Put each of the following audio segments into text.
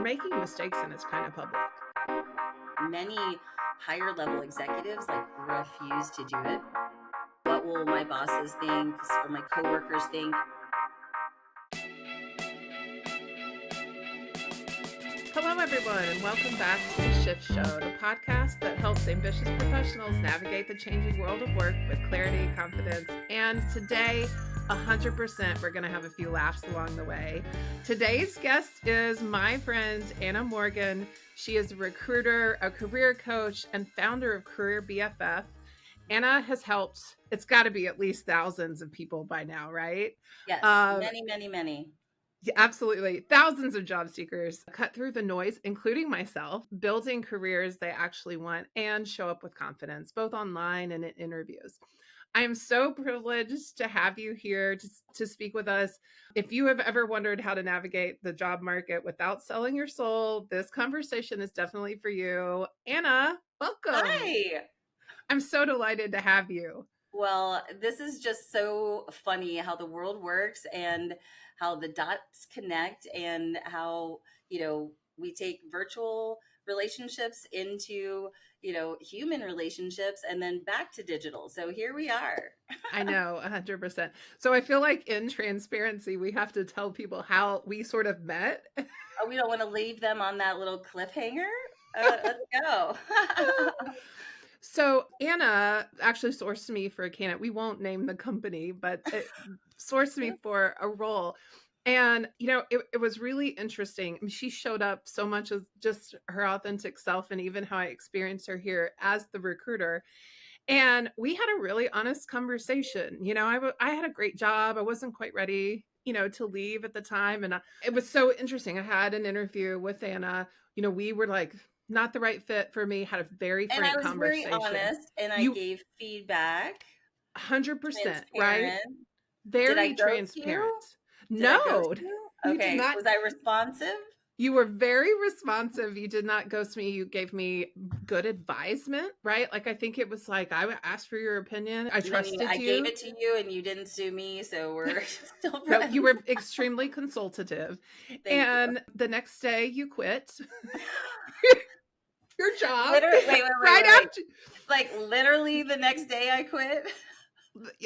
making mistakes and it's kind of public. Many higher level executives refuse to do it. What will my bosses think or my coworkers think? Hello, everyone, and welcome back to the Shift Show, the podcast that helps ambitious professionals navigate the changing world of work with clarity, confidence, and today, 100%, we're going to have a few laughs along the way. Today's guest is my friend, Anna Morgan. She is a recruiter, a career coach, and founder of Career BFF. Anna has helped, it's got to be at least thousands of people by now, right? Yes, many. Yeah, absolutely. Thousands of job seekers cut through the noise, including myself, building careers they actually want and show up with confidence, both online and in interviews. I am so privileged to have you here to speak with us. If you have ever wondered how to navigate the job market without selling your soul, this conversation is definitely for you. Anna, welcome. Hi. I'm so delighted to have you. Well, this is just so funny how the world works and how the dots connect and how, we take virtual relationships into, human relationships and then back to digital. So here we are. I know, 100%. So I feel like in transparency, we have to tell people how we sort of met. Oh, we don't want to leave them on that little cliffhanger. Let's go. So Anna actually sourced me for a candidate. We won't name the company, but it sourced me for a role. And, it was really interesting. I mean, she showed up so much as just her authentic self and even how I experienced her here as the recruiter. And we had a really honest conversation. I had a great job. I wasn't quite ready, to leave at the time. And it was so interesting. I had an interview with Anna. We were like, not the right fit for me, had a very frank conversation. And I was very honest and I gave feedback. 100%, right? Very transparent. No. Okay. Was I responsive? You were very responsive. You did not ghost me. You gave me good advisement, right? Like, I think it was like, I asked for your opinion. I trusted you. I gave it to you and you didn't sue me. So we're still friends. No, you were extremely consultative. And you. The next day you quit your job. Wait. After, like literally the next day I quit.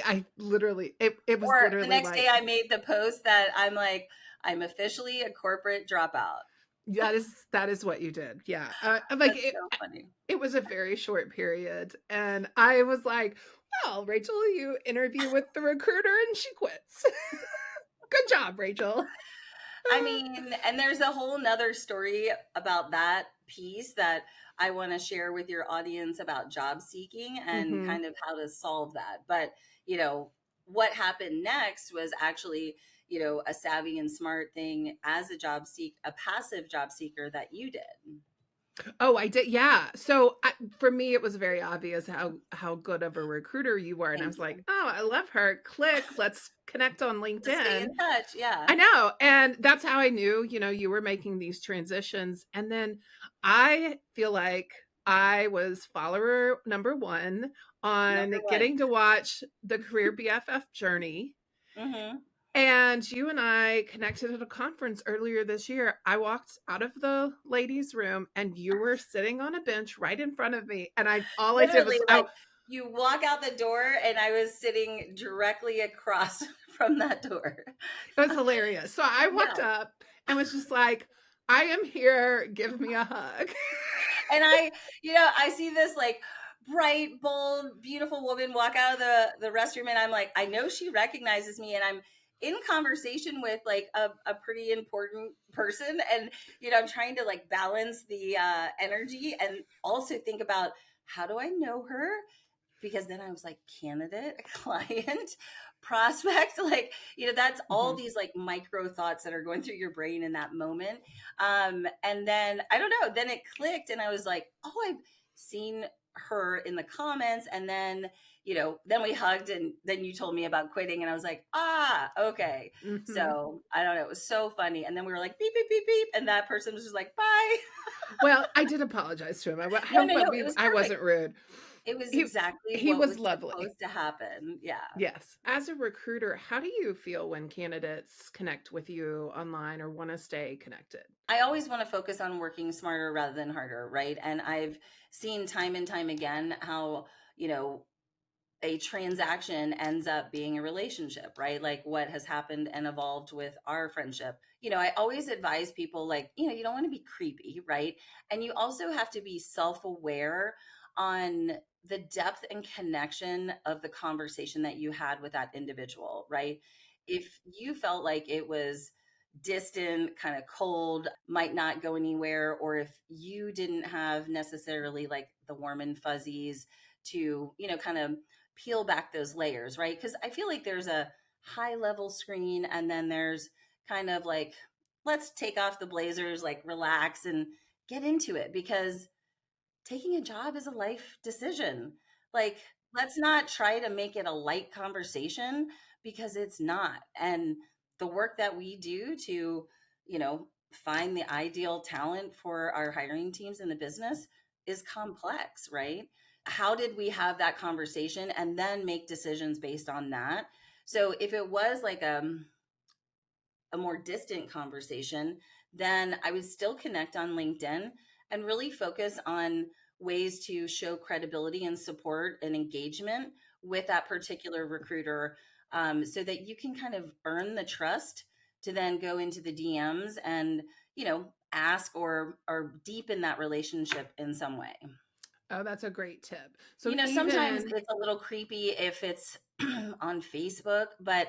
I literally, it was or literally the next day I made the post that I'm like, I'm officially a corporate dropout. That is what you did. Yeah. Like so funny. It was a very short period. And I was like, well, Rachel, you interview with the recruiter and she quits. Good job, Rachel. I mean, and there's a whole nother story about that piece that I want to share with your audience about job seeking and kind of how to solve that. But, what happened next was actually, a savvy and smart thing as a passive job seeker that you did. Oh, I did. Yeah. So for me, it was very obvious how good of a recruiter you were. And I was like, oh, I love her. Click. Let's connect on LinkedIn. Stay in touch. Yeah. I know. And that's how I knew, you were making these transitions. And then I feel like I was follower number one on getting to watch the Career BFF journey. Mm-hmm. And you and I connected at a conference earlier this year. I walked out of the ladies' room and you were sitting on a bench right in front of me. And all I did was you walk out the door and I was sitting directly across from that door. It was hilarious. So I walked up and was just like, I am here. Give me a hug. And I see this like bright, bold, beautiful woman walk out of the restroom and I'm like, I know she recognizes me and I'm in conversation with like a pretty important person. And, I'm trying to like balance the energy and also think about how do I know her? Because then I was like candidate, client, prospect, like, that's all these like micro thoughts that are going through your brain in that moment. And then, I don't know, then it clicked and I was like, oh, I've seen her in the comments. And then, then we hugged and then you told me about quitting and I was like, okay. Mm-hmm. So I don't know. It was so funny. And then we were like, beep, beep, beep, beep. And that person was just like, bye. Well, I did apologize to him. I wasn't rude. It was He exactly he what was was lovely. supposed to happen. Yeah. Yes. As a recruiter, how do you feel when candidates connect with you online or wanna stay connected? I always want to focus on working smarter rather than harder, right? And I've seen time and time again how, you know, a transaction ends up being a relationship, right? Like what has happened and evolved with our friendship. I always advise people like, you don't want to be creepy, right? And you also have to be self-aware on the depth and connection of the conversation that you had with that individual, right? If you felt like it was distant, kind of cold, might not go anywhere, or if you didn't have necessarily like the warm and fuzzies to, kind of peel back those layers, right? Because I feel like there's a high level screen and then there's kind of like, let's take off the blazers, like relax and get into it because taking a job is a life decision. Like, let's not try to make it a light conversation because it's not. And the work that we do to, find the ideal talent for our hiring teams in the business is complex, right? How did we have that conversation and then make decisions based on that? So if it was like a more distant conversation, then I would still connect on LinkedIn and really focus on ways to show credibility and support and engagement with that particular recruiter, so that you can kind of earn the trust to then go into the DMs and, ask or deepen that relationship in some way. Oh, that's a great tip. So Sometimes even it's a little creepy if it's on Facebook, but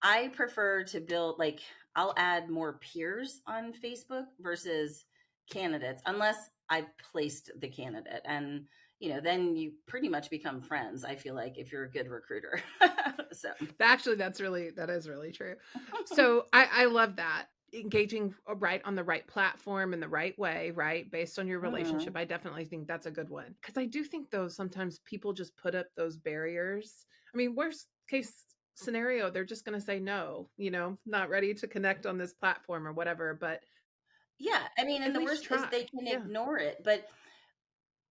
I prefer to build like I'll add more peers on Facebook versus candidates unless I've placed the candidate and then you pretty much become friends. I feel like if you're a good recruiter. So actually, that is really true. So I love that. Engaging right on the right platform in the right way, right? Based on your relationship. mhm. I definitely think that's a good one. Because I do think though sometimes people just put up those barriers. I mean, worst case scenario, they're just gonna say no, not ready to connect on this platform or whatever. But Yeah, I mean, at and the least worst is they try. can Yeah. ignore it, but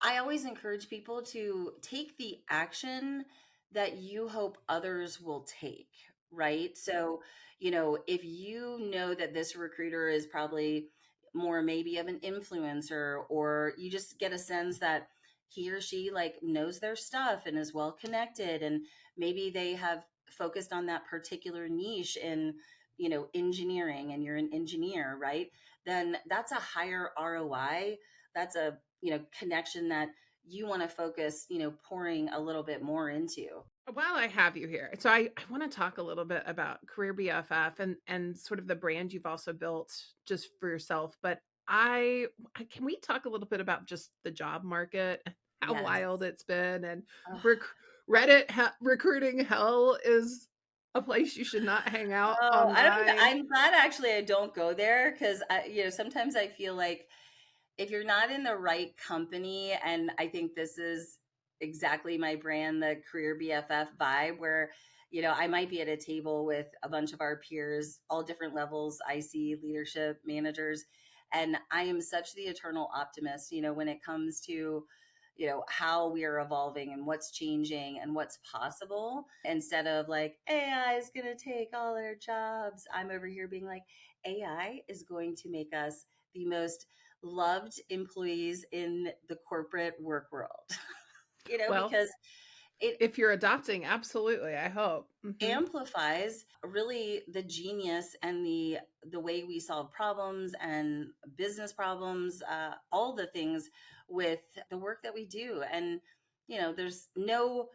I always encourage people to take the action that you hope others will take, right? So, if you know that this recruiter is probably more maybe of an influencer, or you just get a sense that he or she like knows their stuff and is well connected, and maybe they have focused on that particular niche in, engineering, and you're an engineer, right? Then that's a higher ROI. That's a connection that you want to focus, pouring a little bit more into. While I have you here, so I want to talk a little bit about Career BFF and sort of the brand you've also built just for yourself. But can we talk a little bit about just the job market, how Yes. wild it's been, and Ugh. rec- recruiting hell is a place you should not hang out Oh, I don't even, online. I'm glad actually I don't go there because sometimes I feel like if you're not in the right company, and I think this is exactly my brand, the career BFF vibe, where, I might be at a table with a bunch of our peers, all different levels, IC, leadership, managers, and I am such the eternal optimist, when it comes to, how we are evolving and what's changing and what's possible. Instead of like, AI is going to take all our jobs, I'm over here being like, AI is going to make us the most loved employees in the corporate work world, Well, because it if you're adopting, absolutely, I hope. amplifies really the genius and the way we solve problems and business problems, all the things with the work that we do. And there's no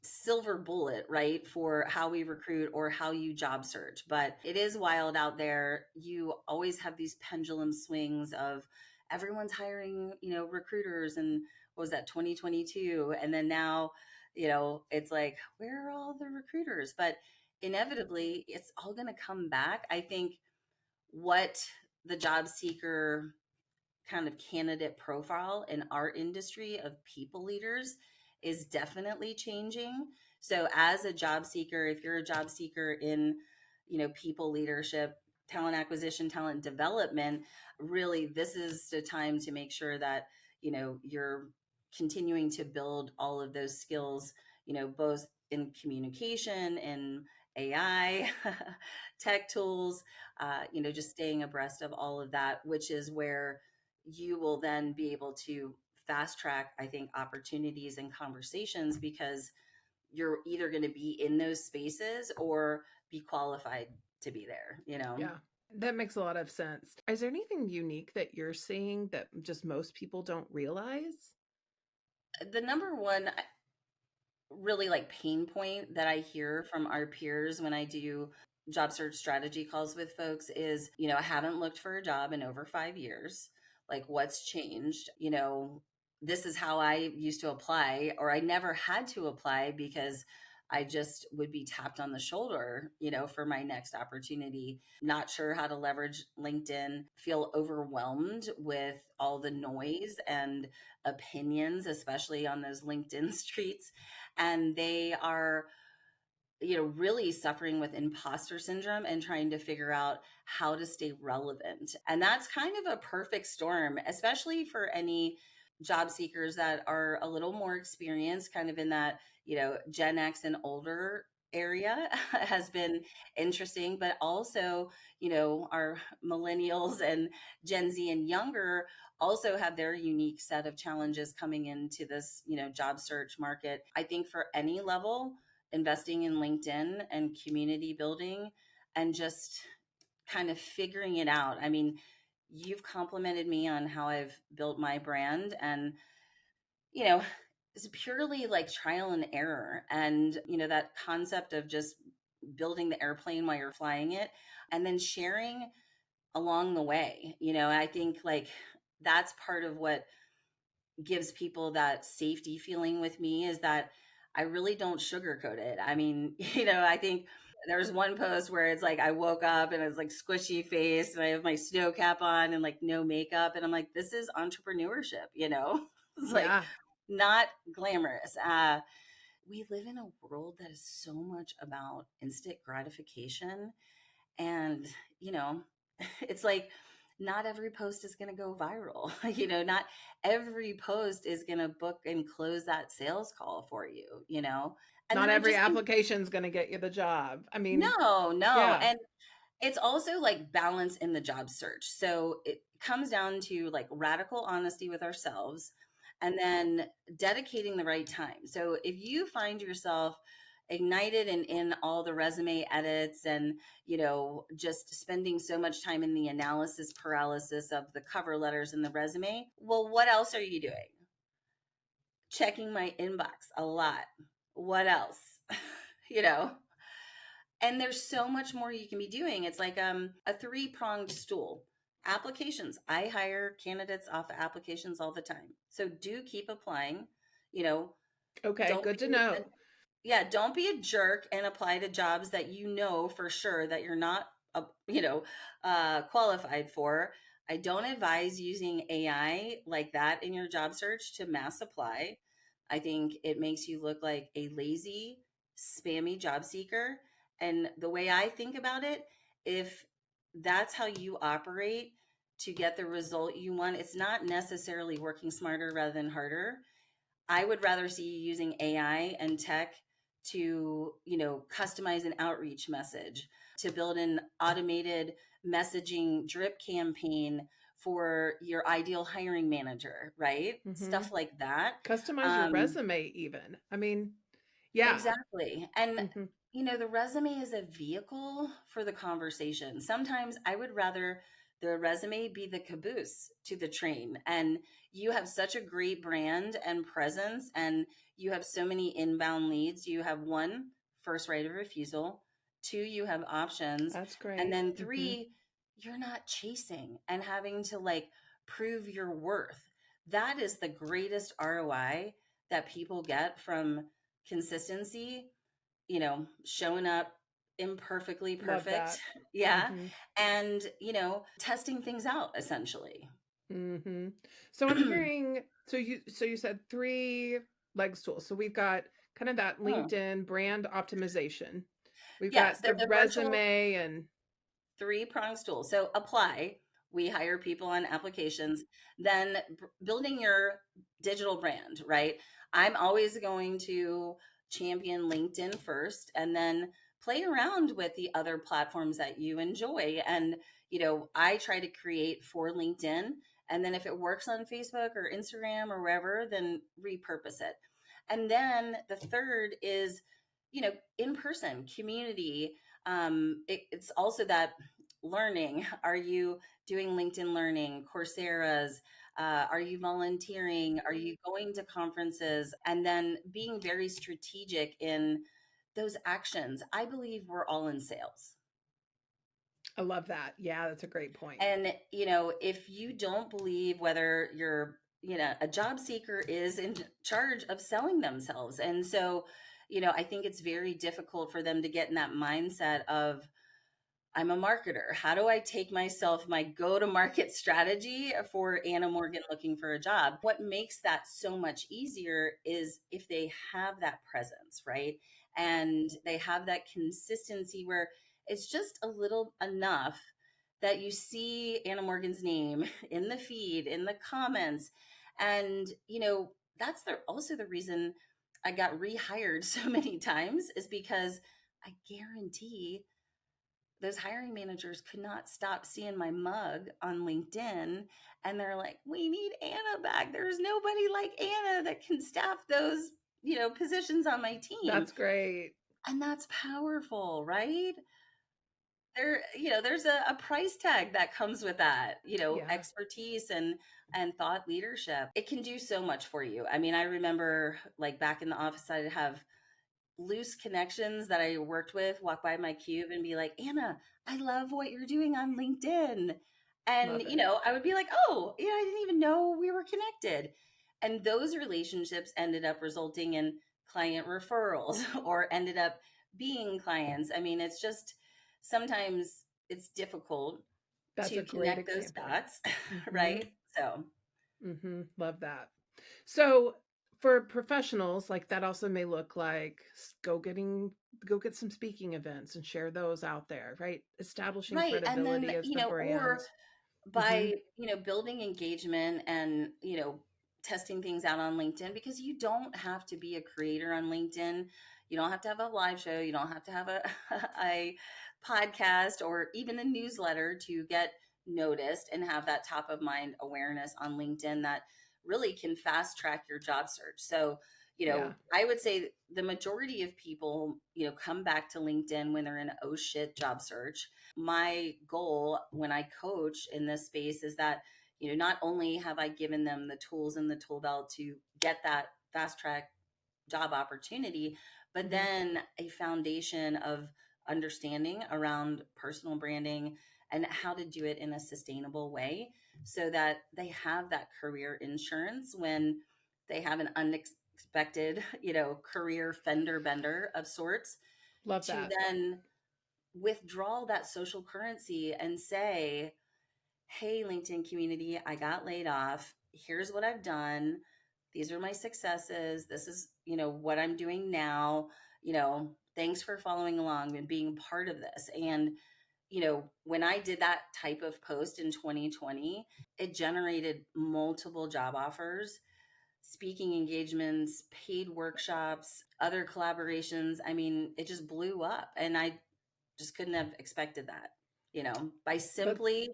silver bullet, right, for how we recruit or how you job search. But it is wild out there. You always have these pendulum swings of everyone's hiring, recruiters, and what was that, 2022? And then now, it's like, where are all the recruiters? But inevitably, it's all going to come back. I think what the job seeker kind of candidate profile in our industry of people leaders is definitely changing. So as a job seeker, if you're a job seeker in, people leadership, talent acquisition, talent development, really this is the time to make sure that, you're continuing to build all of those skills, both in communication and AI, tech tools, just staying abreast of all of that, which is where you will then be able to fast track, I think, opportunities and conversations, because you're either going to be in those spaces or be qualified to be there. Yeah. That makes a lot of sense. Is there anything unique that you're seeing that just most people don't realize? The number one really like pain point that I hear from our peers when I do job search strategy calls with folks is, I haven't looked for a job in over 5 years. Like, what's changed? This is how I used to apply, or I never had to apply because I just would be tapped on the shoulder, for my next opportunity. Not sure how to leverage LinkedIn, feel overwhelmed with all the noise and opinions, especially on those LinkedIn streets. And they are, really suffering with imposter syndrome and trying to figure out how to stay relevant. And that's kind of a perfect storm, especially for any job seekers that are a little more experienced, kind of in that, Gen X and older area has been interesting, but also, our millennials and Gen Z and younger also have their unique set of challenges coming into this, job search market. I think for any level, investing in LinkedIn and community building and just kind of figuring it out. I mean, you've complimented me on how I've built my brand, and, it's purely like trial and error. And, that concept of just building the airplane while you're flying it and then sharing along the way. I think like that's part of what gives people that safety feeling with me, is that I really don't sugarcoat it. I mean, I think there's one post where it's like I woke up and it's like squishy face and I have my snow cap on and like no makeup. And I'm like, this is entrepreneurship. It's like Yeah. not glamorous. We live in a world that is so much about instant gratification. And, you know, it's like not every post is going to go viral. Not every post is going to book and close that sales call for you. And Not then I every just think, application is going to get you the job. I mean, no, no. yeah. And it's also like balance in the job search. So it comes down to like radical honesty with ourselves and then dedicating the right time. So if you find yourself ignited and in all the resume edits and, just spending so much time in the analysis paralysis of the cover letters and the resume, well, what else are you doing? Checking my inbox a lot. What else? you know, and there's so much more you can be doing. It's like a three-pronged stool. Applications. I hire candidates off of applications all the time. So do keep applying. You know, Okay, don't good to be know. don't be a jerk and apply to jobs that you know for sure that you're not qualified for. I don't advise using AI like that in your job search to mass apply. I think it makes you look like a lazy, spammy job seeker. And the way I think about it, if that's how you operate to get the result you want, it's not necessarily working smarter rather than harder. I would rather see you using AI and tech to, customize an outreach message, to build an automated messaging drip campaign for your ideal hiring manager, right? Hmm. Stuff like that. Customize your Um, resume, even. I mean, yeah. Exactly. And, Hmm. the resume is a vehicle for the conversation. Sometimes I would rather the resume be the caboose to the train. And you have such a great brand and presence, and you have so many inbound leads. You have one, first right of refusal, two, you have options, That's and great. then Hmm. three, you're not chasing and having to like prove your worth. That is the greatest ROI that people get from consistency, showing up imperfectly Love perfect. that. Yeah. Hmm. And, testing things out essentially. Hmm. So I'm hearing, so you said three legs tools. So we've got kind of that Mm. LinkedIn brand optimization. We've Yes, got the there's a virtual resume and three-pronged stool. So apply. we hire people on applications, then building your digital brand, right? I'm always going to champion LinkedIn first and then play around with the other platforms that you enjoy. And, I try to create for LinkedIn. And then if it works on Facebook or Instagram or wherever, then repurpose it. And then the third is, in person community. It's also that learning. Are you doing LinkedIn Learning, Coursera's? Are you volunteering? Are you going to conferences? And then being very strategic in those actions. I believe we're all in sales. I love that. Yeah, that's a great point. And, if you don't believe whether you're, a job seeker is in charge of selling themselves. And so, I think it's very difficult for them to get in that mindset of, I'm a marketer. How do I take myself, my go to market strategy for Anna Morgan looking for a job? What makes that so much easier is if they have that presence, right? And they have that consistency where it's just a little enough that you see Anna Morgan's name in the feed, in the comments. And, that's also the reason I got rehired so many times is because I guarantee those hiring managers could not stop seeing my mug on LinkedIn. And they're like, we need Anna back. There's nobody like Anna that can staff those, positions on my team. That's great. And that's powerful, right? There's a price tag that comes with that, Yeah. expertise and thought leadership. It can do so much for you. I mean, I remember like back in the office, I'd have loose connections that I worked with walk by my cube and be like, Anna, I love what you're doing on LinkedIn. And, Love it. I would be like, oh, I didn't even know we were connected. And those relationships ended up resulting in client referrals or ended up being clients. I mean, it's just sometimes it's difficult That's a to great connect those example. dots, Mhm. right? So, Love that. So for professionals, like that also may look like go get some speaking events and share those out there, right? Establishing right. And then, credibility as the or brand. by Mhm. building engagement and testing things out on LinkedIn, because you don't have to be a creator on LinkedIn. You don't have to have a live show, you don't have to have a a podcast or even a newsletter to get noticed and have that top of mind awareness on LinkedIn that really can fast track your job search. So, Yeah. I would say the majority of people, come back to LinkedIn when they're in a oh shit job search. My goal when I coach in this space is that, not only have I given them the tools in the tool belt to get that fast track job opportunity, but Mhm. then a foundation of understanding around personal branding and how to do it in a sustainable way so that they have that career insurance when they have an unexpected, career fender bender of sorts, Love to that. then withdraw that social currency and say, hey, LinkedIn community, I got laid off. Here's what I've done. These are my successes. This is, what I'm doing now. Thanks for following along and being part of this. And, when I did that type of post in 2020, it generated multiple job offers, speaking engagements, paid workshops, other collaborations. I mean, it just blew up. And I just couldn't have expected that, by That simply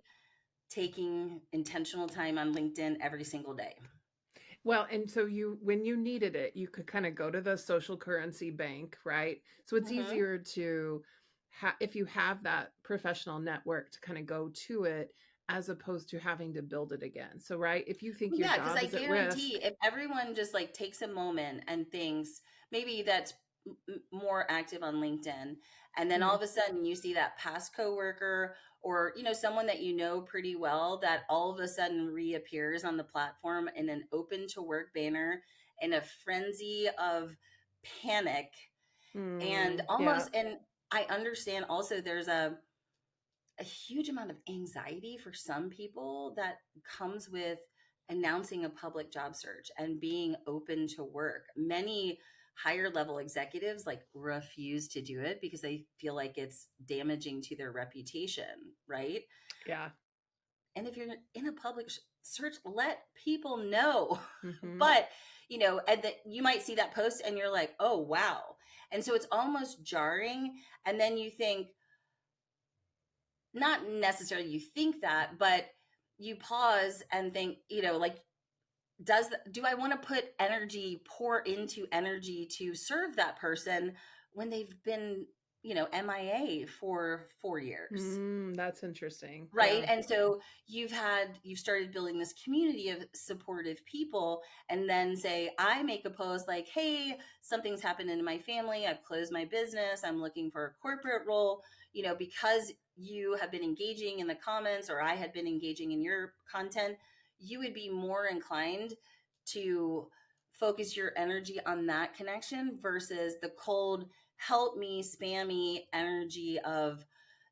taking intentional time on LinkedIn every single day. Well, and so you when you needed it, you could kinda go to the social currency bank, right? So it's Hmm. easier to if you have that professional network to kinda go to it as opposed to having to build it again. So, right, if you think Well, your yeah, because job I is at guarantee risk. if everyone just like takes a moment and thinks maybe that's more active on LinkedIn, and then all Mhm. of a sudden you see that past coworker or someone that you know pretty well that all of a sudden reappears on the platform in an open to work banner in a frenzy of panic and Yeah, almost, and I understand also there's a huge amount of anxiety for some people that comes with announcing a public job search and being open to work. Many higher level executives like refuse to do it because they feel like it's damaging to their reputation, right? yeah. And if you're in a public search, let people know. Mhm. But, and that you might see that post and you're like, oh, wow. And so it's almost jarring. And then you think, not necessarily you think that, but you pause and think, like, do I want to pour into energy to serve that person when they've been, MIA for 4 years? That's interesting. Right. Yeah. And so you've started building this community of supportive people, and then say, I make a post like, hey, something's happened in my family. I've closed my business. I'm looking for a corporate role, because you have been engaging in the comments, or I had been engaging in your content, you would be more inclined to focus your energy on that connection versus the cold, help me, spammy energy of,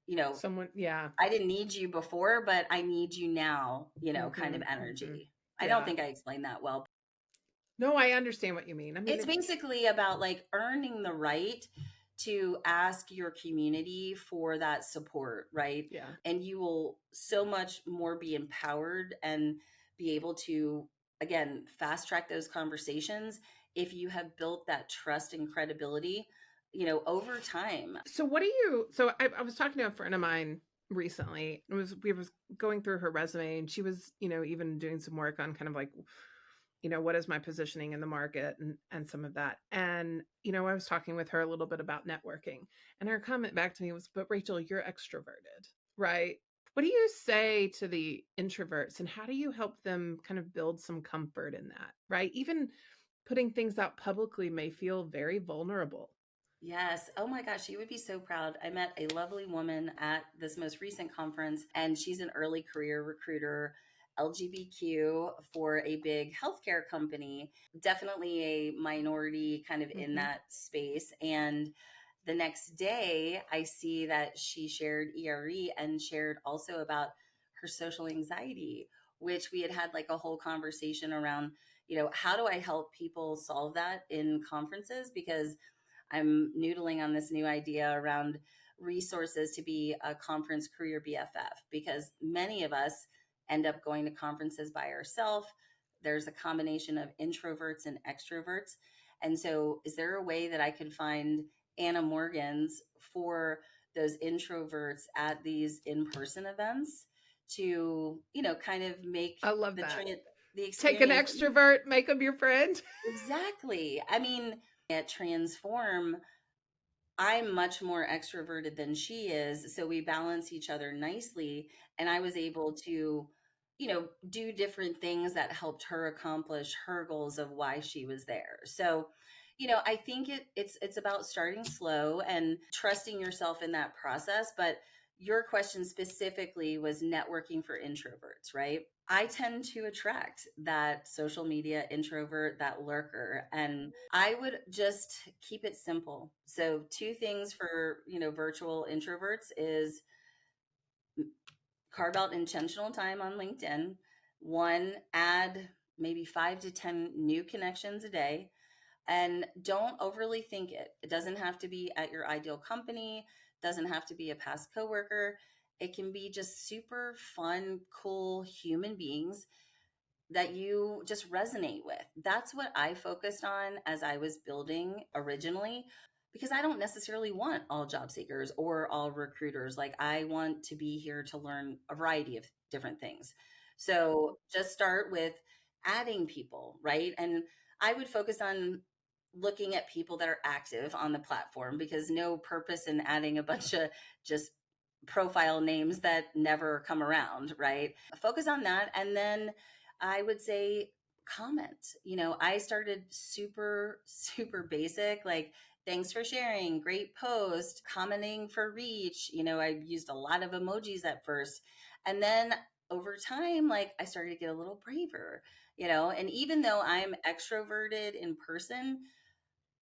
you know, Someone, yeah. I didn't need you before, but I need you now, kind of Mhm. Mhm. energy. I don't Yeah. think I explained that well. No, I understand what you mean. I mean, It's basically about like earning the right to ask your community for that support, right? yeah. And you will so much more be empowered and be able to, again, fast track those conversations if you have built that trust and credibility, over time. So what do you so I was talking to a friend of mine recently. We was going through her resume, and she was, even doing some work on kind of like, what is my positioning in the market, and some of that. And, I was talking with her a little bit about networking. And her comment back to me was, "But Rachel, you're extroverted, right?" What do you say to the introverts, and how do you help them kind of build some comfort in that, right? Even putting things out publicly may feel very vulnerable. Yes. Oh my gosh, you would be so proud. I met a lovely woman at this most recent conference, and she's an early career recruiter, LGBTQ for a big healthcare company, definitely a minority kind of in Mhm. that space. And the next day, I see that she shared ERE and shared also about her social anxiety, which we had like a whole conversation around, how do I help people solve that in conferences? Because I'm noodling on this new idea around resources to be a conference career BFF, because many of us end up going to conferences by ourselves. There's a combination of introverts and extroverts. And so, is there a way that I could find Anna Morgans for those introverts at these in person events to, kind of make I love the, that. the Take an experience extrovert, make them your friend. exactly? I mean, at Transform, I'm much more extroverted than she is, so we balance each other nicely, and I was able to, do different things that helped her accomplish her goals of why she was there. So, I think it's about starting slow and trusting yourself in that process, but your question specifically was networking for introverts, right? I tend to attract that social media introvert, that lurker, and I would just keep it simple. So, two things for, virtual introverts is carve out intentional time on LinkedIn. One, add maybe 5 to 10 new connections a day, and don't overly think it. It doesn't have to be at your ideal company, doesn't have to be a past coworker. It can be just super fun, cool human beings that you just resonate with. That's what I focused on as I was building originally, because I don't necessarily want all job seekers or all recruiters. Like, I want to be here to learn a variety of different things. So just start with adding people, right? And I would focus on looking at people that are active on the platform, because no purpose in adding a bunch of just profile names that never come around, right? Focus on that. And then I would say comment. I started super, super basic, like, thanks for sharing, great post, commenting for reach. I used a lot of emojis at first. And then over time, like, I started to get a little braver, and even though I'm extroverted in person,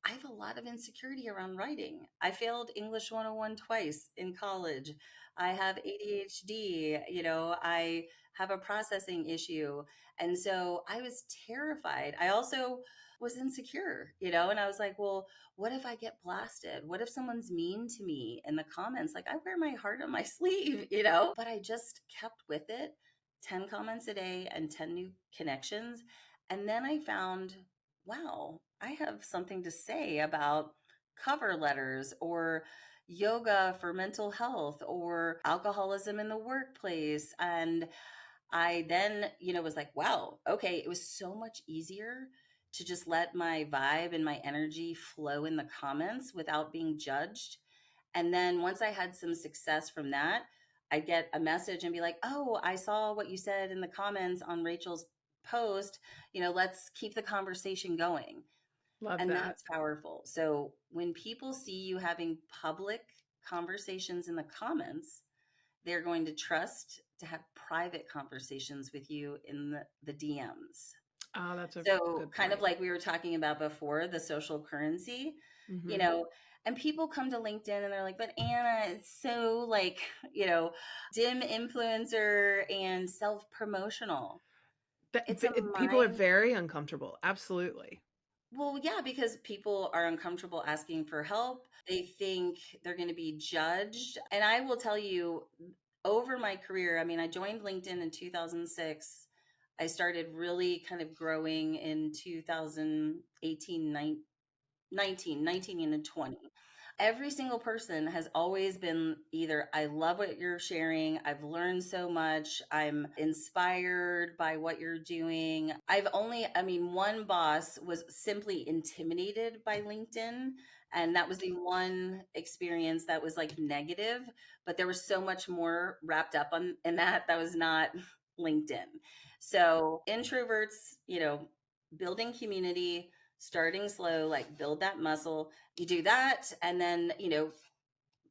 I have a lot of insecurity around writing. I failed English 101 twice in college. I have ADHD, I have a processing issue. And so I was terrified. I also was insecure, and I was like, well, what if I get blasted? What if someone's mean to me in the comments? Like, I wear my heart on my sleeve, but I just kept with it 10 comments a day and 10 new connections. And then I found, wow, I have something to say about cover letters or yoga for mental health or alcoholism in the workplace. And I then, was like, wow, okay, it was so much easier to just let my vibe and my energy flow in the comments without being judged. And then once I had some success from that, I'd get a message and be like, oh, I saw what you said in the comments on Rachel's post. Let's keep the conversation going. Love And that. that's powerful. So when people see you having public conversations in the comments, they're going to trust to have private conversations with you in the DMs. Oh, that's a So good kind of point. like we were talking about before, the social currency, you Mhm. know, and people come to LinkedIn and they're like, but Anna, it's so like, you know, dim influencer and self promotional. It's a People are mind. very uncomfortable. Absolutely. Well, yeah, because people are uncomfortable asking for help. They think they're going to be judged. And I will tell you, over my career, I mean, I joined LinkedIn in 2006. I started really kind of growing in 2018, 19 and 20. Every single person has always been either, I love what you're sharing, I've learned so much, I'm inspired by what you're doing. One boss was simply intimidated by LinkedIn. And that was the one experience that was like negative, but there was so much more wrapped up in that was not LinkedIn. So introverts, building community, starting slow, like build that muscle. You do that, and then,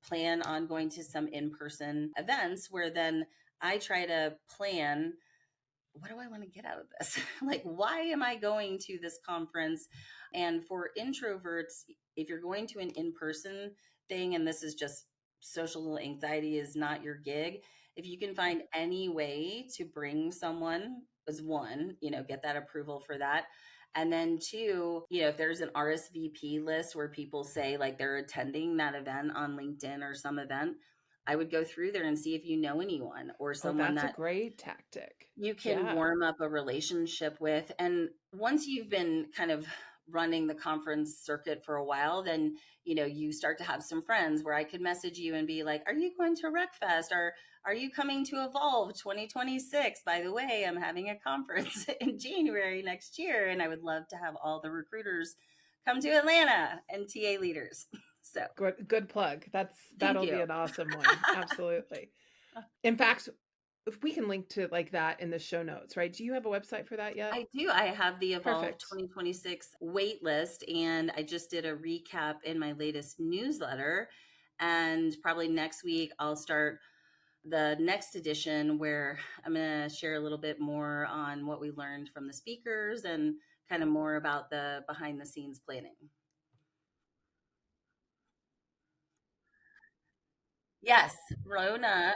plan on going to some in-person events where then I try to plan, what do I want to get out of this? Like, why am I going to this conference? And for introverts, if you're going to an in-person thing, and this is just social anxiety is not your gig, if you can find any way to bring someone, as one, get that approval for that. And then two, if there's an RSVP list where people say like they're attending that event on LinkedIn or some event, I would go through there and see if you know anyone or Oh, someone that's a that great tactic. you can Yeah. warm up a relationship with. And once you've been kind of running the conference circuit for a while, then, you start to have some friends where I could message you and be like, are you going to RecFest? Or are you coming to Evolve 2026? By the way, I'm having a conference in January next year, and I would love to have all the recruiters come to Atlanta and TA leaders. So Good plug. thank That'll you. be an awesome one. Absolutely. In fact, if we can link to like that in the show notes, right? Do you have a website for that yet? I do. I have the Evolve Perfect. 2026 wait list, and I just did a recap in my latest newsletter. And probably next week, I'll start the next edition where I'm going to share a little bit more on what we learned from the speakers and kind of more about the behind the scenes planning. Yes, Rona,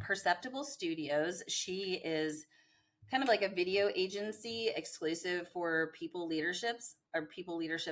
Perceptible Studios. She is kind of like a video agency exclusive for people leadership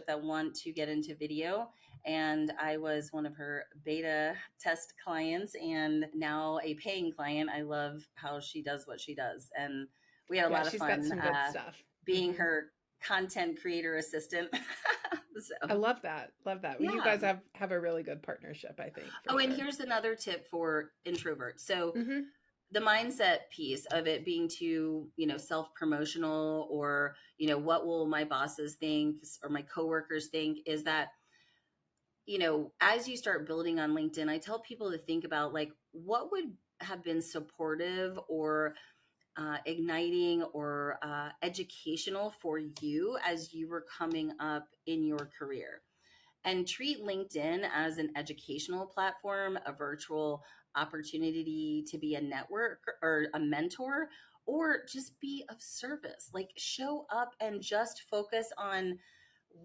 that want to get into video. And I was one of her beta test clients and now a paying client. I love how she does what she does. And we had a Yeah, lot of she's got fun some good stuff. being Mhm. her content creator assistant. I So, love that. Love that. Well, you yeah. guys have a really good partnership, I think, for Oh, and sure. here's another tip for introverts. So, Mhm. the mindset piece of it being too, self-promotional or, what will my bosses think or my coworkers think is that, as you start building on LinkedIn, I tell people to think about like what would have been supportive or igniting or educational for you as you were coming up in your career, and treat LinkedIn as an educational platform, a virtual opportunity to be a network or a mentor, or just be of service. Like show up and just focus on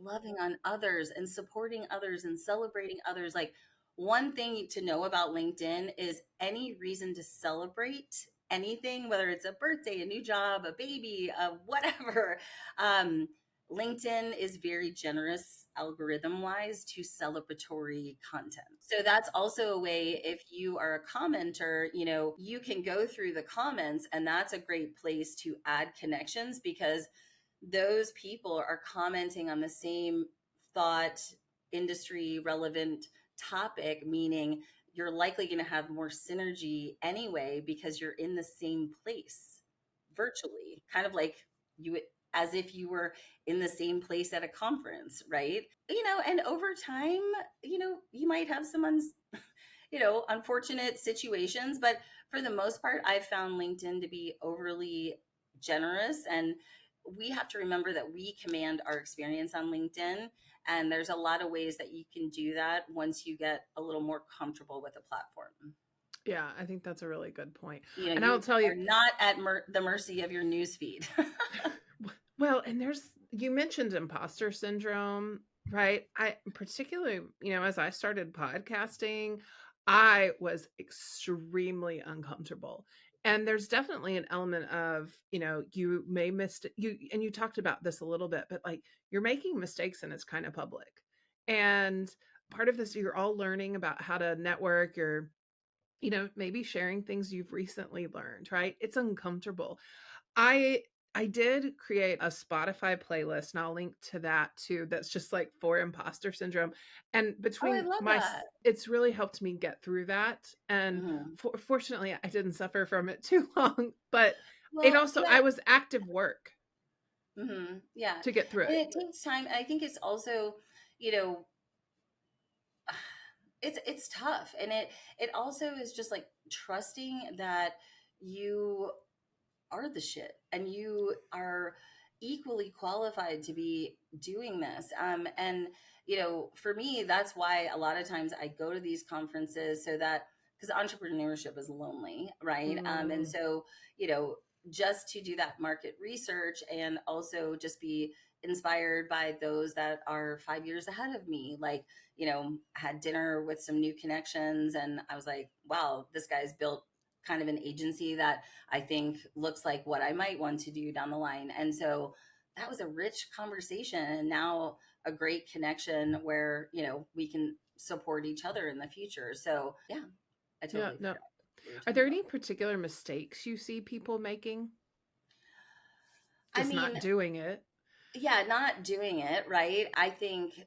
loving on others and supporting others and celebrating others. Like one thing to know about LinkedIn is any reason to celebrate anything, whether it's a birthday, a new job, a baby, whatever. Um, LinkedIn is very generous algorithm wise to celebratory content. So that's also a way, if you are a commenter, you can go through the comments, and that's a great place to add connections, because those people are commenting on the same thought, industry relevant topic, meaning you're likely going to have more synergy anyway because you're in the same place virtually, kind of like you, as if you were in the same place at a conference, right? And over time, you might have some unfortunate situations, but for the most part, I've found LinkedIn to be overly generous. And we have to remember that we command our experience on LinkedIn. And there's a lot of ways that you can do that once you get a little more comfortable with the platform. Yeah, I think that's a really good point. And I'll You tell are you, not at the mercy of your news feed. well, and you mentioned imposter syndrome, right? I particularly, as I started podcasting, I was extremely uncomfortable. And there's definitely an element of, you may miss you, and you talked about this a little bit, but like you're making mistakes and it's kind of public. And part of this, you're all learning about how to network. You're, maybe sharing things you've recently learned, right? It's uncomfortable. I I did create a Spotify playlist, and I'll link to that too. That's just like for imposter syndrome. And Oh, I between love that. it's really helped me get through that. And Hmm. fortunately, I didn't suffer from it too long. But it Well, also, I was active work yeah, to get through and it. it takes time. I think it's also, you know, it's tough, and it also is just like trusting that you are the shit and you are equally qualified to be doing this. And for me, that's why a lot of times I go to these conferences, so that, because entrepreneurship is lonely, right? And Mm. so you know just to do that market research, and also just be inspired by those that are 5 years ahead of me, like had dinner with some new connections, and I was like, wow, this guy's built kind of an agency that I think looks like what I might want to do down the line. And so that was a rich conversation, and now a great connection where, we can support each other in the future. So yeah, I Yeah, totally no. forgot what we were Are talking there about. any particular mistakes you see people making? I Just mean, not doing it. yeah, not doing it, right? I think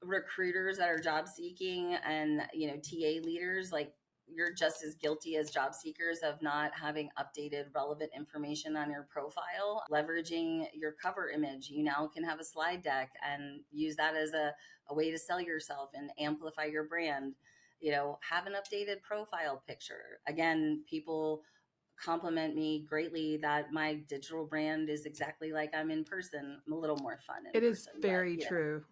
recruiters that are job seeking, and TA leaders, like, you're just as guilty as job seekers of not having updated relevant information on your profile. Leveraging your cover image, you now can have a slide deck and use that as a way to sell yourself and amplify your brand. Have an updated profile picture. Again, people compliment me greatly that my digital brand is exactly like I'm in person. I'm a little more fun in It is person, but very true.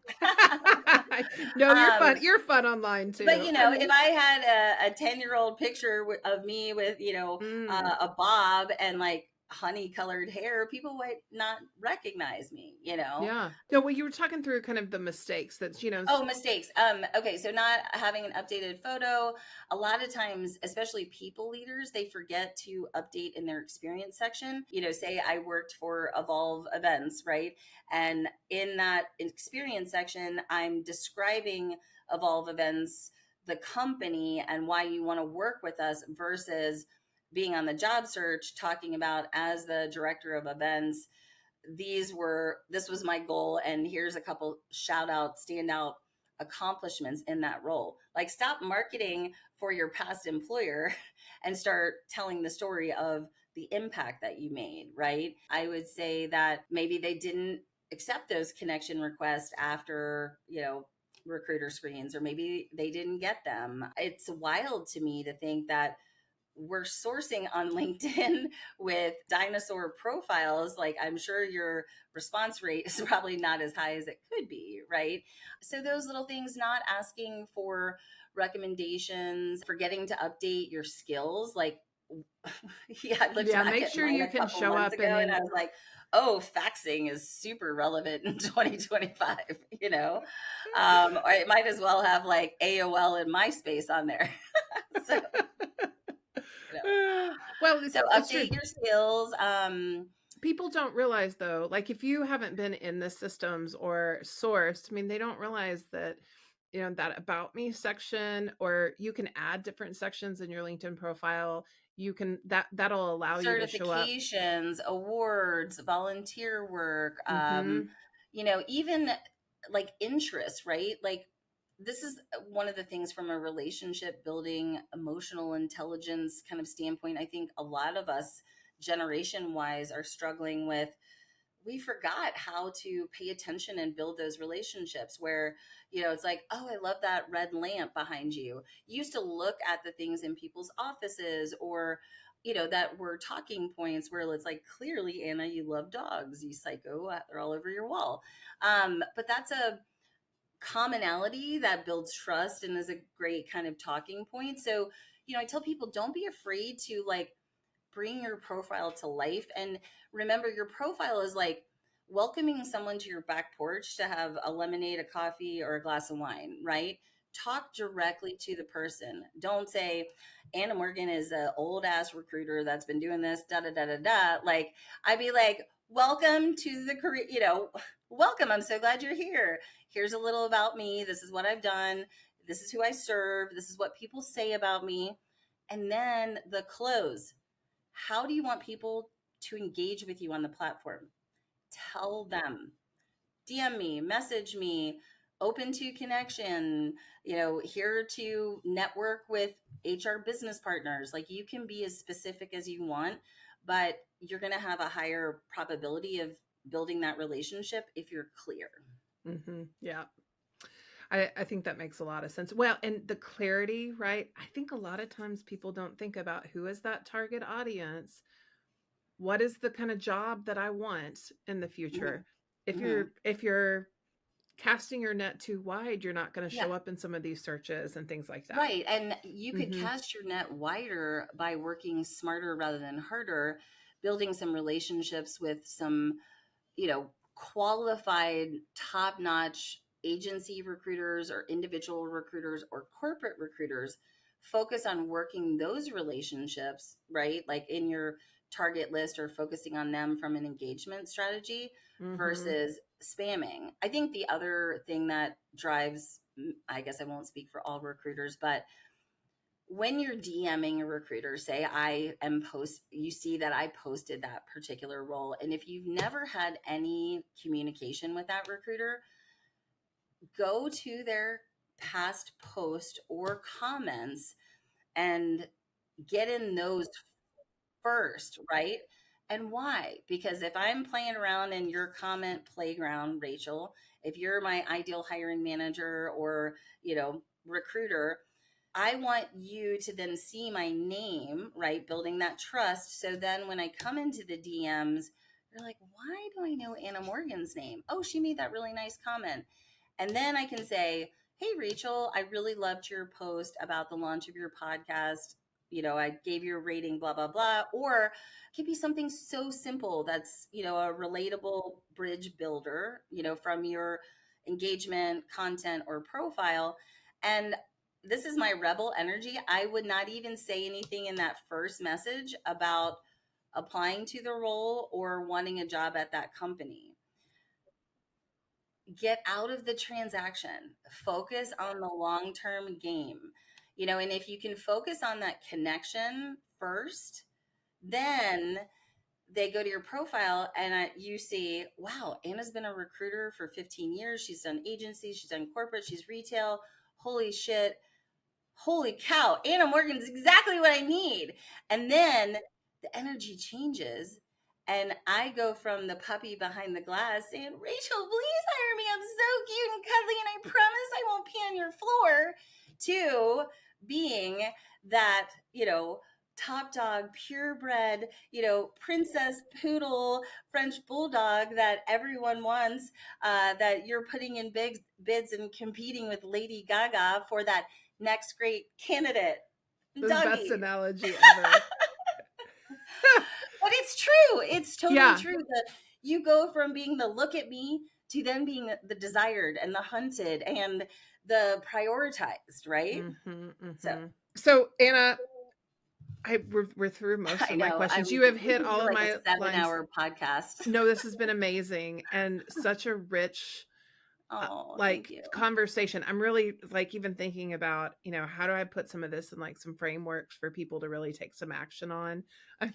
No, you're um fun. You're fun online but too. I if mean, I had a 10-year-old picture of me with mm, a bob and like honey colored hair, people would not recognize me. yeah. No, well, you were talking through kind of the mistakes that's, Oh, mistakes. Okay, so not having an updated photo. A lot of times, especially people leaders, they forget to update in their experience section. Say I worked for Evolve Events, right? And in that experience section, I'm describing Evolve Events, the company, and why you want to work with us, versus being on the job search talking about, as the director of events, this was my goal, and here's a couple shout out standout accomplishments in that role. Like, stop marketing for your past employer and start telling the story of the impact that you made, right? I would say that maybe they didn't accept those connection requests after recruiter screens, or maybe they didn't get them. It's wild to me to think that we're sourcing on LinkedIn with dinosaur profiles. Like, I'm sure your response rate is probably not as high as it could be, right? So those little things, not asking for recommendations, forgetting to update your skills. Like, yeah, I looked yeah, back make at sure mine you a can couple show months up and ago, and in I was like, oh, faxing is super relevant in 2025, or it might as well have like AOL and MySpace on there. So, you know, well, so it's true. update your skills. People don't realize though, like if you haven't been in the systems or sourced, I mean, they don't realize that, that about me section, or you can add different sections in your LinkedIn profile. You can, that'll allow you to show up. Certifications, awards, volunteer work, Mm-hmm. even like interests, right? Like this is one of the things from a relationship building, emotional intelligence kind of standpoint. I think a lot of us generation wise are struggling with, we forgot how to pay attention and build those relationships where, it's like, oh, I love that red lamp behind you. You used to look at the things in people's offices, or, that were talking points where it's like, clearly, Anna, you love dogs, you psycho, they're all over your wall. But that's a commonality that builds trust and is a great kind of talking point. So, I tell people, don't be afraid to like bring your profile to life. And remember, your profile is like welcoming someone to your back porch to have a lemonade, a coffee, or a glass of wine, right? Talk directly to the person. Don't say, Anna Morgan is an old ass recruiter that's been doing this, da da da da da. Like, I'd be like, welcome to the career, welcome. I'm so glad you're here. Here's a little about me. This is what I've done. This is who I serve. This is what people say about me. And then the close. How do you want people to engage with you on the platform? Tell them. DM me, message me, open to connection, here to network with HR business partners. Like, you can be as specific as you want, but you're going to have a higher probability of building that relationship if you're clear. Mm-hmm. Yeah. I think that makes a lot of sense. Well, and the clarity, right? I think a lot of times people don't think about who is that target audience. What is the kind of job that I want in the future? Mm-hmm. If Mm-hmm. you're casting your net too wide, you're not going to Yeah. show up in some of these searches and things like that. Right. And you could Mm-hmm. cast your net wider by working smarter rather than harder, building some relationships with some, qualified, top notch agency recruiters or individual recruiters or corporate recruiters. Focus on working those relationships, right? Like in your target list, or focusing on them from an engagement strategy Mm-hmm. versus spamming. I think the other thing that drives, I guess I won't speak for all recruiters, but when you're DMing a recruiter, say you see that I posted that particular role. And if you've never had any communication with that recruiter, go to their past post or comments and get in those first, right? And why? Because if I'm playing around in your comment playground, Rachel, if you're my ideal hiring manager or, recruiter, I want you to then see my name, right? Building that trust. So then when I come into the DMs, you're like, why do I know Anna Morgan's name? Oh, she made that really nice comment. And then I can say, hey, Rachel, I really loved your post about the launch of your podcast. I gave you a rating, blah, blah, blah. Or it could be something so simple that's, a relatable bridge builder, from your engagement, content, or profile. And this is my rebel energy. I would not even say anything in that first message about applying to the role or wanting a job at that company. Get out of the transaction, focus on the long-term game. And if you can focus on that connection first, then they go to your profile and you see, wow, Anna's been a recruiter for 15 years. She's done agencies, she's done corporate, she's retail. Holy shit. Holy cow, Anna Morgan's exactly what I need. And then the energy changes. And I go from the puppy behind the glass saying, Rachel, please hire me. I'm so cute and cuddly, and I promise I won't pee on your floor, to being that, top dog, purebred, princess poodle, French bulldog that everyone wants, that you're putting in big bids and competing with Lady Gaga for that next great candidate. The best Doggy. analogy ever. But it's true. It's totally Yeah. true that you go from being the look at me to then being the desired and the hunted and the prioritized, right? Mm-hmm, So, mm-hmm. So Anna, we're through most I of my know. questions. We You have we hit can do all of like a my lines. 7-hour podcast. No, this has been amazing and such a rich Oh, thank like you. conversation. I'm really like even thinking about, how do I put some of this in like some frameworks for people to really take some action on?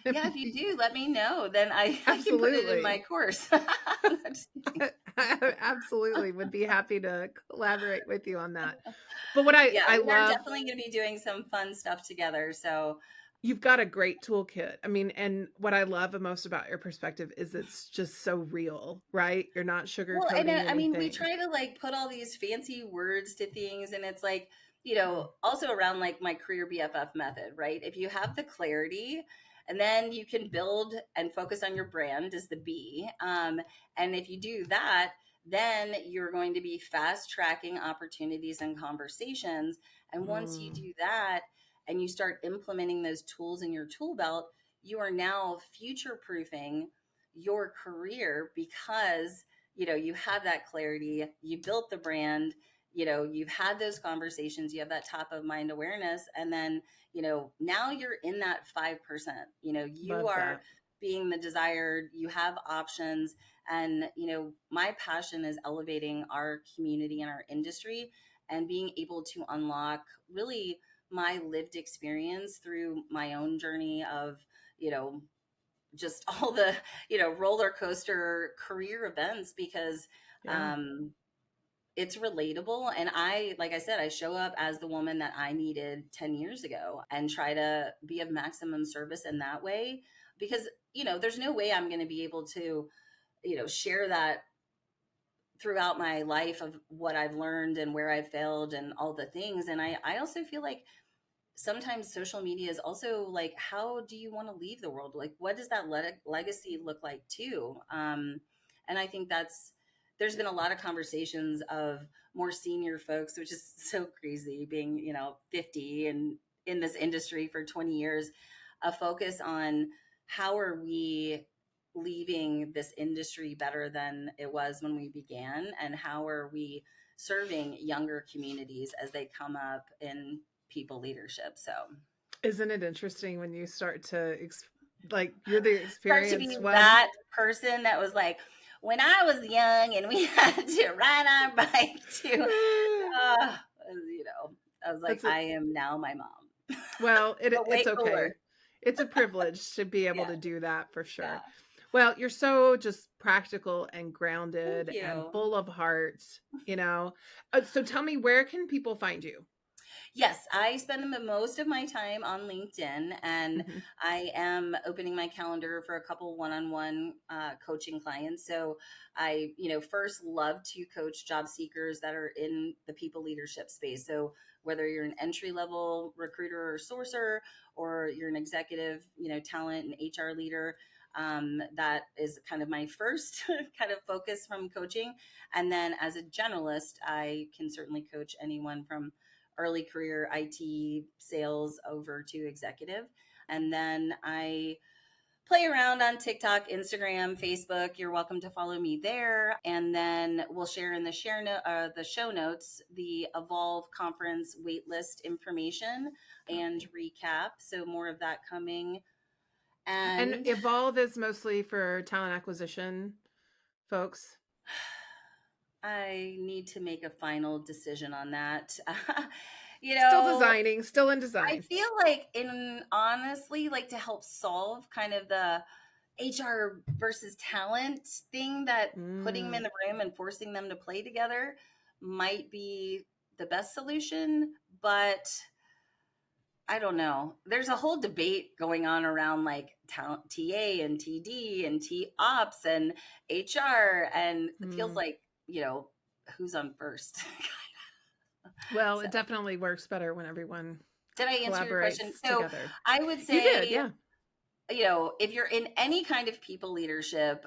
Yeah, if you do, let me know. Then I can put it in my Absolutely. course. I'm not just kidding. I absolutely would be happy to collaborate with you on that. But what I Yeah, I we are love, definitely going to be doing some fun stuff together. So, you've got a great toolkit. I mean, and what I love the most about your perspective is it's just so real, right? You're not well, and sugarcoating I mean, we anything. try to like put all these fancy words to things, and it's like, Mm, also around like my career BFF method, right? If you have the clarity, and then you can build and focus on your brand is the B. And if you do that, then you're going to be fast tracking opportunities and conversations. And once you mm, do that and you start implementing those tools in your tool belt, you are now future proofing your career because you have that clarity, you built the brand, you've had those conversations, you have that top of mind awareness, and then now you're in that 5%. You love are that. being the desired, you have options. And my passion is elevating our community and our industry and being able to unlock really my lived experience through my own journey of you know just all the roller coaster career events, because Yeah. um it's relatable. And like I said, I show up as the woman that I needed 10 years ago and try to be of maximum service in that way, because there's no way I'm going to be able to share that throughout my life of what I've learned and where I failed and all the things. And I also feel like sometimes social media is also like, how do you want to leave the world? Like, what does that legacy look like too? And I think there's been a lot of conversations of more senior folks, which is so crazy, being 50 and in this industry for 20 years, a focus on how are we leaving this industry better than it was when we began, and how are we serving younger communities as they come up in people leadership. So Isn't it interesting when you start to like you're the start to be experienced one? that person that was like, when I was young and we had to ride our bike to, uh, you know, I was like, That's a, I am now my mom, well, but it's way cooler. okay. It's a privilege to be able Yeah, to do that for yeah. sure. Well, you're so just practical and Thank grounded and you. full of heart, you know. So tell me, where can people find you? Yes, I spend the most of my time on LinkedIn, and Mhm. I am opening my calendar for a couple one-on-one coaching clients. So I, first love to coach job seekers that are in the people leadership space. So whether you're an entry level recruiter or sourcer, or you're an executive, talent and HR leader, that is kind of my first kind of focus from coaching. And then as a generalist, I can certainly coach anyone from early career IT sales over to executive. And then I play around on TikTok, Instagram, Facebook. You're welcome to follow me there. And then we'll share in the show notes the Evolve conference waitlist information and Okay. recap. So more of that coming. And And Evolve is mostly for talent acquisition folks. I need to make a final decision on that. you Still know, designing, still in I design. feel like, in honestly, like, to help solve kind of the HR versus talent thing, that putting them in Mm, the room and forcing them to play together might be the best solution. But I don't know. There's a whole debate going on around like talent TA and TD and T ops and HR. And it feels mm. like, who's on first. Well, So it definitely works better when everyone did I answer your question? collaborates So together. I would You did, say, yeah. if you're in any kind of people leadership,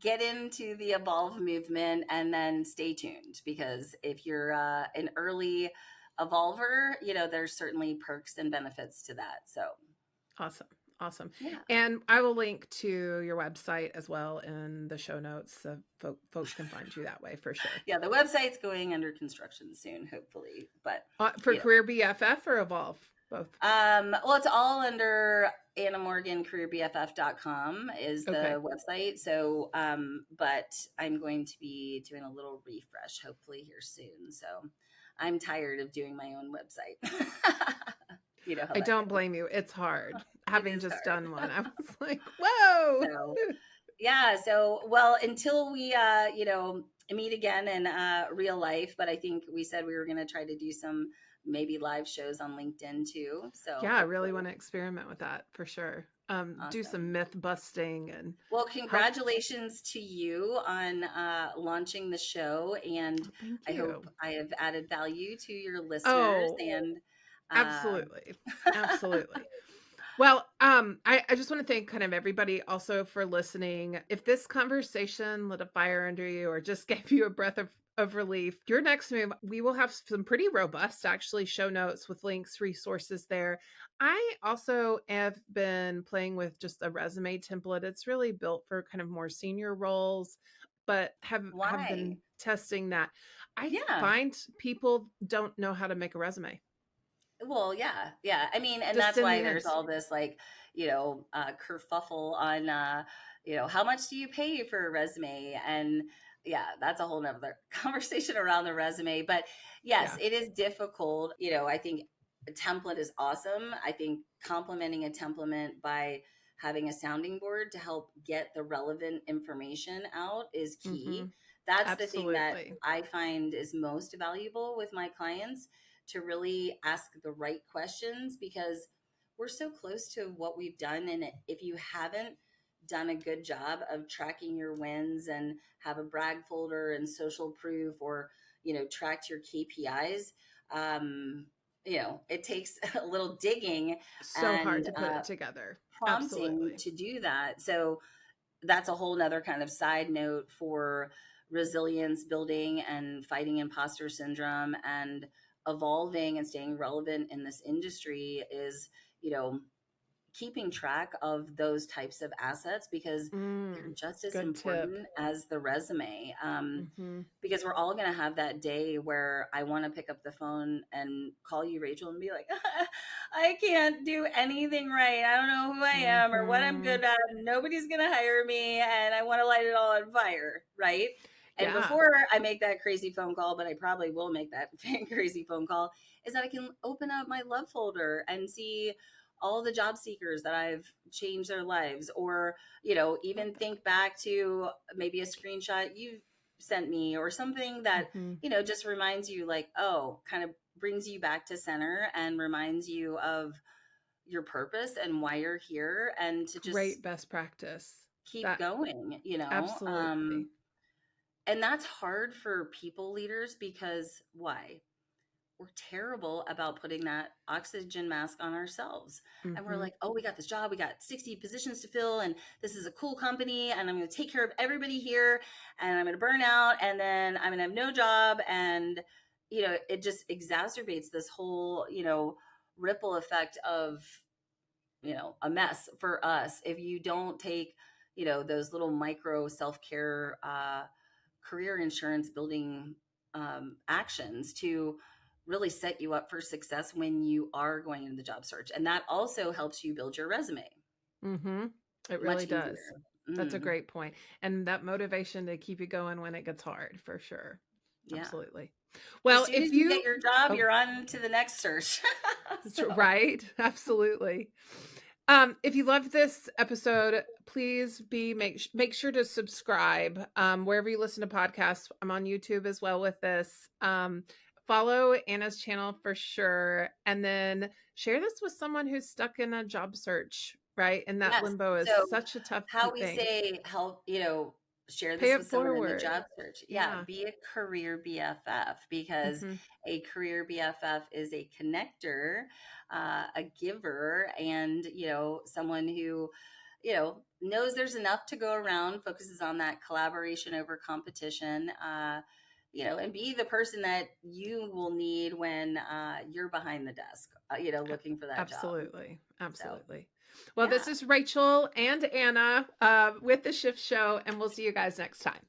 get into the evolve movement and then stay tuned, because if you're an early evolver, there's certainly perks and benefits to that. So, Awesome. Awesome. yeah. And I will link to your website as well in the show notes so folks can find you that way for sure. Yeah, the website's going under construction soon, hopefully. But, For Career BFF or Evolve? Both. Well, it's all under AnnaMorganCareerBFF.com is Okay. the website. So, but I'm going to be doing a little refresh hopefully here soon. So I'm tired of doing my own website. You know how I that don't goes. blame you. It's hard. It Having is just hard. done one, I was like, whoa. So, yeah. So, well, until we, meet again in real life, but I think we said we were going to try to do some maybe live shows on LinkedIn too. So Yeah, I hopefully, really want to experiment with that for sure. Do some awesome. myth busting and Well, help. congratulations to you on launching the show, and Oh, thank I hope you. I have added value to your listeners. Oh, And uh, absolutely. Absolutely. Well, I just want to thank kind of everybody also for listening. If this conversation lit a fire under you or just gave you a breath of relief, your next move, we will have some pretty robust actually show notes with links, resources there. I also have been playing with just a resume template. It's really built for kind of more senior roles, but have why? been testing that. I Yeah. find people don't know how to make a resume. Well, yeah, yeah. I mean, and Just that's in why the there's end. all this like, kerfuffle on, how much do you pay for a resume? And yeah, that's a whole nother conversation around the resume. But yes, Yeah. it is difficult. I think a template is awesome. I think complementing a template by having a sounding board to help get the relevant information out is key. Mhm. That's the thing that Absolutely. I find is most valuable with my clients, to really ask the right questions, because we're so close to what we've done. And if you haven't done a good job of tracking your wins and have a brag folder and social proof, or, tracked your KPIs, it takes a little digging So hard and to put it together. prompting Absolutely. to do that. So that's a whole nother kind of side note for resilience building and fighting imposter syndrome and evolving and staying relevant in this industry is, you know, keeping track of those types of assets, because they're Mm, just as good tip. important as the resume. Mhm. Because we're all going to have that day where I want to pick up the phone and call you, Rachel, and be like, I can't do anything right. I don't know who I am or what I'm Mhm. good at. Nobody's going to hire me, and I want to light it all on fire. Right. And Yeah. before I make that crazy phone call, but I probably will make that crazy phone call, is that I can open up my love folder and see all the job seekers that I've changed their lives, or, Love even that. think back to maybe a screenshot you've sent me, or something that, Mhm. just reminds you, like, oh, kind of brings you back to center and reminds you of your purpose and why you're here, and to just Great best practice. keep That going. absolutely. And that's hard for people leaders, because why? We're terrible about putting that oxygen mask on ourselves. And we're Mhm. like, oh, we got this job. We got 60 positions to fill. And this is a cool company. And I'm going to take care of everybody here. And I'm going to burn out. And then I'm going to have no job. And, it just exacerbates this whole, ripple effect of, a mess for us if you don't take, those little micro self care, career insurance building actions to really set you up for success when you are going into the job search. And that also helps you build your resume Mhm. It really much does. easier. That's a Mm, great point. And that motivation to keep you going when it gets hard, for sure. yeah. Absolutely. As Well, soon as if you get you your job, oh, you're on to the next search. So, right? Absolutely. If you love this episode, please make sure to subscribe wherever you listen to podcasts. I'm on YouTube as well with this. Follow Anna's channel for sure, and then share this with someone who's stuck in a job search. Right, and that yes. limbo is So, such a tough how we thing. say help, share Pay this it with someone in the forward. job search. Yeah, Yeah. be a career BFF, because Hmm. a career BFF is a connector, a giver, and, someone who, knows there's enough to go around, focuses on that collaboration over competition, and be the person that you will need when you're behind the desk, looking for that job. Absolutely. So, Absolutely. Well, this yeah. is Rachel and Anna with the Shift Show, and we'll see you guys next time.